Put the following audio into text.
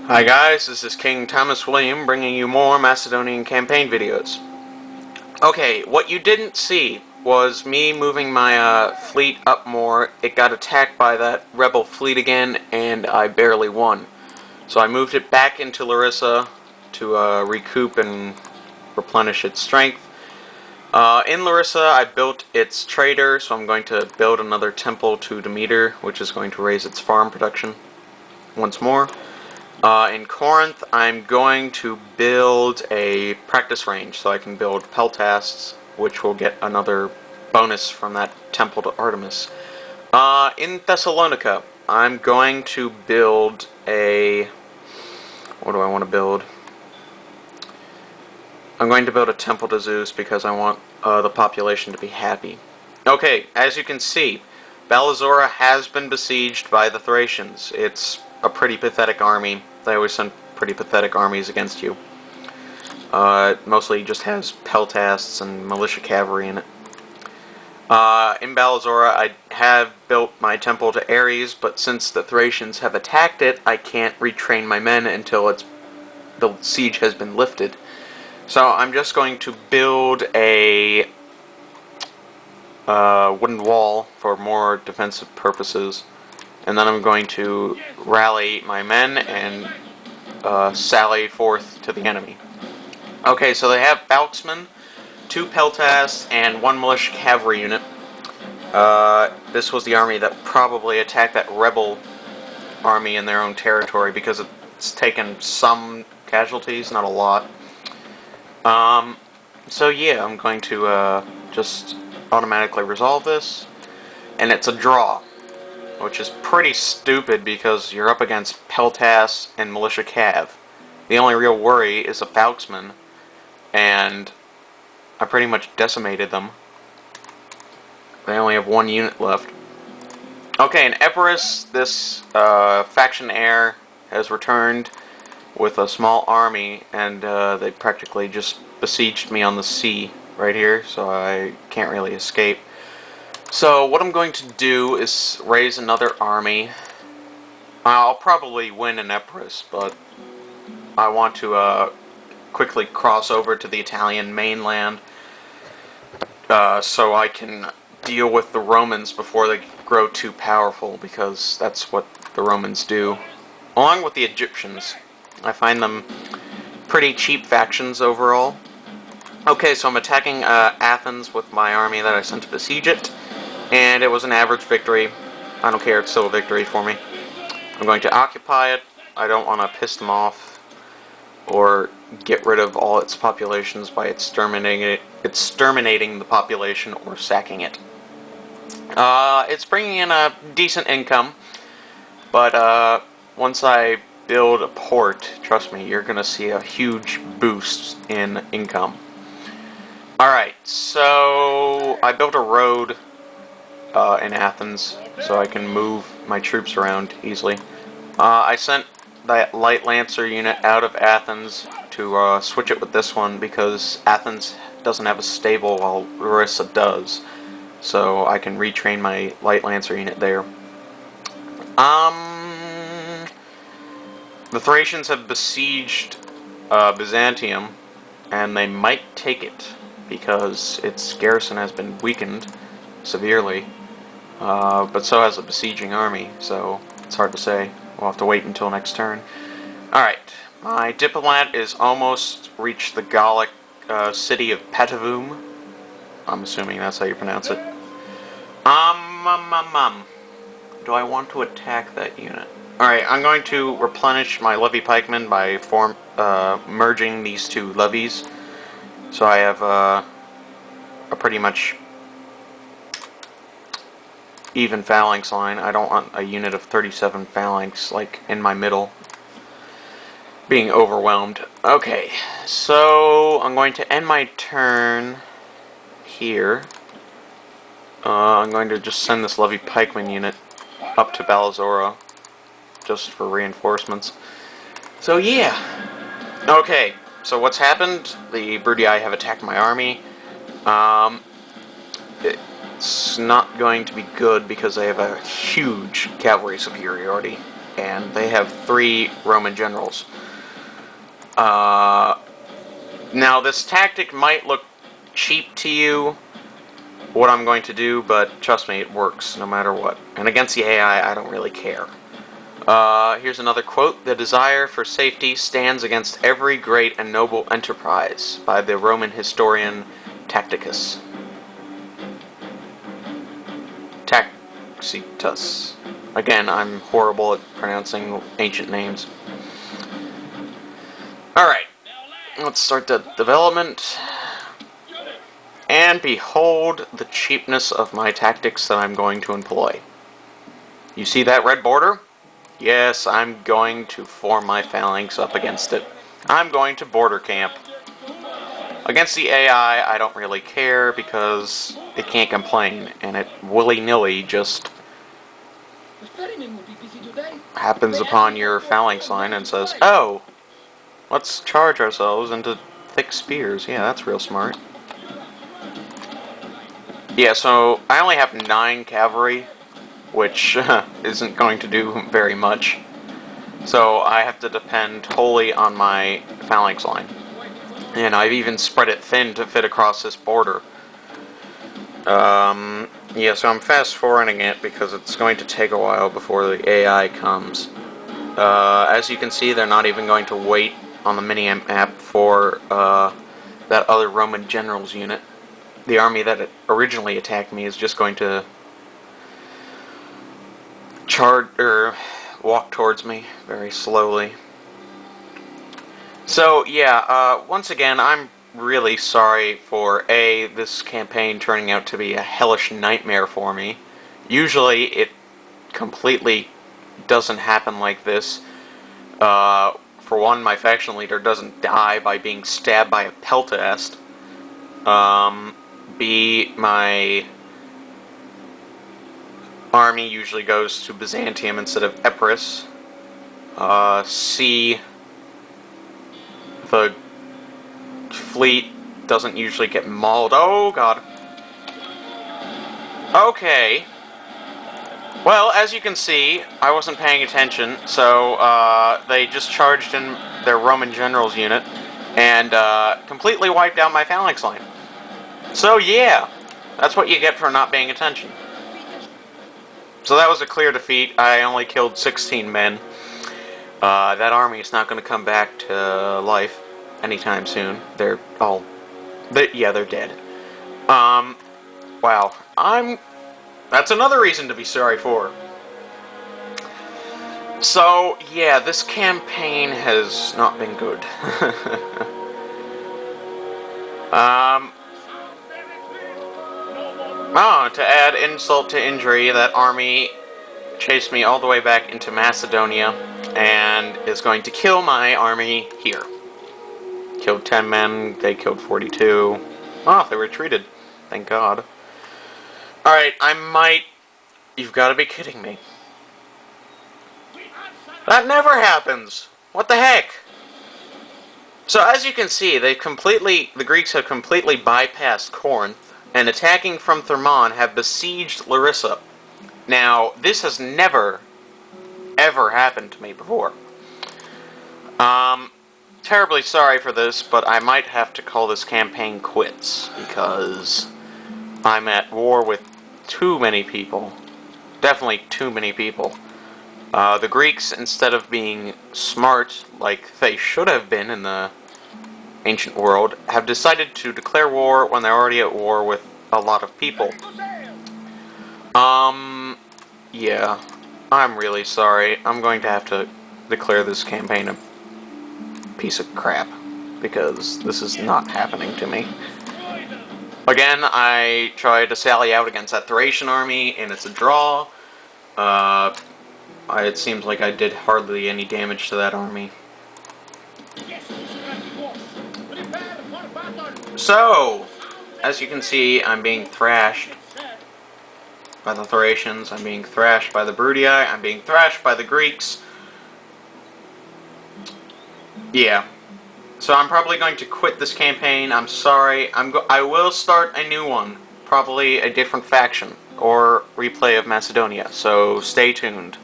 Hi guys, this is King Thomas William bringing you more Macedonian campaign videos. Okay, what you didn't see was me moving my fleet up more. It got attacked by that rebel fleet again, and I barely won. So I moved it back into Larissa to recoup and replenish its strength. In Larissa, I built its trader, so I'm going to build another temple to Demeter, which is going to raise its farm production once more. In Corinth, I'm going to build a practice range so I can build peltasts, which will get another bonus from that temple to Artemis. In Thessalonica, I'm going to build a... What do I want to build? I'm going to build a temple to Zeus because I want the population to be happy. Okay, as you can see, Ballazora has been besieged by the Thracians. It's a pretty pathetic army. They always send pretty pathetic armies against you. It mostly just has peltasts and militia cavalry in it. In Ballazora, I have built my temple to Ares, but since the Thracians have attacked it, I can't retrain my men until the siege has been lifted. So I'm just going to build a wooden wall for more defensive purposes, and then I'm going to rally my men and sally forth to the enemy. Okay, so they have Falxman, 2 peltasts, and 1 militia cavalry unit. This was the army that probably attacked that rebel army in their own territory because it's taken some casualties, not a lot. So yeah, I'm going to just automatically resolve this, and it's a draw, which is pretty stupid because you're up against peltasts and militia cav. The only real worry is a Falxman, and I pretty much decimated them. They only have 1 unit left. Okay, in Epirus, this faction heir has returned with a small army, and they practically just besieged me on the sea right here, so I can't really escape. So what I'm going to do is raise another army. I'll probably win in Epirus, but I want to quickly cross over to the Italian mainland so I can deal with the Romans before they grow too powerful, because that's what the Romans do. Along with the Egyptians. I find them pretty cheap factions overall. Okay, so I'm attacking Athens with my army that I sent to besiege it, and it was an average victory. I don't care, it's still a victory for me. I'm going to occupy it. I don't want to piss them off or get rid of all its populations by exterminating the population or sacking it. It's bringing in a decent income, but once I build a port, trust me, you're going to see a huge boost in income. Alright, so I built a road in Athens so I can move my troops around easily. I sent that light lancer unit out of Athens to switch it with this one because Athens doesn't have a stable while Larissa does, so I can retrain my light lancer unit there. The Thracians have besieged Byzantium, and they might take it because its garrison has been weakened severely, but so has the besieging army, so it's hard to say. We'll have to wait until next turn. Alright, my diplomat is almost reached the Gallic city of Patavum. I'm assuming that's how you pronounce it. Do I want to attack that unit? Alright, I'm going to replenish my levy pikemen by merging these 2 levies. So I have a pretty much even phalanx line. I don't want a unit of 37 phalanx like in my middle being overwhelmed. Okay, so I'm going to end my turn here. I'm going to just send this levy pikeman unit up to Ballazora just for reinforcements. So yeah. Okay, so what's happened? The Brudii have attacked my army. It's not going to be good because they have a huge cavalry superiority. and they have 3 Roman generals. Now, this tactic might look cheap to you, what I'm going to do, but trust me, it works no matter what. And against the AI, I don't really care. Here's another quote. "The desire for safety stands against every great and noble enterprise," by the Roman historian Tacitus. Tacitus. Again, I'm horrible at pronouncing ancient names. Alright, let's start the development. And behold the cheapness of my tactics that I'm going to employ. You see that red border? Yes, I'm going to form my phalanx up against it. I'm going to border camp. Against the AI, I don't really care because it can't complain, and it willy-nilly just happens upon your phalanx line and says, "Oh, let's charge ourselves into thick spears." Yeah, that's real smart. Yeah, so I only have 9 cavalry, which isn't going to do very much. So I have to depend wholly on my phalanx line. And I've even spread it thin to fit across this border. Yeah, so I'm fast forwarding it because it's going to take a while before the AI comes. As you can see, they're not even going to wait on the mini-map for that other Roman general's unit. The army that originally attacked me is just going to walk towards me very slowly. So yeah, once again, I'm really sorry for this campaign turning out to be a hellish nightmare for me. Usually it completely doesn't happen like this. For one, my faction leader doesn't die by being stabbed by a peltast. B, my army usually goes to Byzantium instead of Epirus. C, the fleet doesn't usually get mauled. Oh, God. Okay. Well, as you can see, I wasn't paying attention, so they just charged in their Roman general's unit and completely wiped out my phalanx line. So yeah, that's what you get for not paying attention. So that was a clear defeat. I only killed 16 men. That army is not going to come back to life anytime soon. They're dead. Wow. That's another reason to be sorry for. So, yeah, this campaign has not been good. To add insult to injury, that army chased me all the way back into Macedonia and is going to kill my army here. Killed 10 men, they killed 42. Oh, they retreated. Thank God. Alright, You've got to be kidding me. That never happens! What the heck? So as you can see, the Greeks have completely bypassed Corinth, and attacking from Thermon have besieged Larissa. Now, this has never, ever happened to me before. Terribly sorry for this, but I might have to call this campaign quits, because I'm at war with too many people. Definitely too many people. The Greeks, instead of being smart, like they should have been in the ancient world, have decided to declare war when they're already at war with a lot of people. Yeah. I'm really sorry. I'm going to have to declare this campaign a piece of crap, because this is not happening to me. Again, I tried to sally out against that Thracian army, and it's a draw. It seems like I did hardly any damage to that army. So, as you can see, I'm being thrashed by the Thracians, I'm being thrashed by the Bruttii, I'm being thrashed by the Greeks. Yeah. So I'm probably going to quit this campaign. I'm sorry. I will start a new one. Probably a different faction or replay of Macedonia. So stay tuned.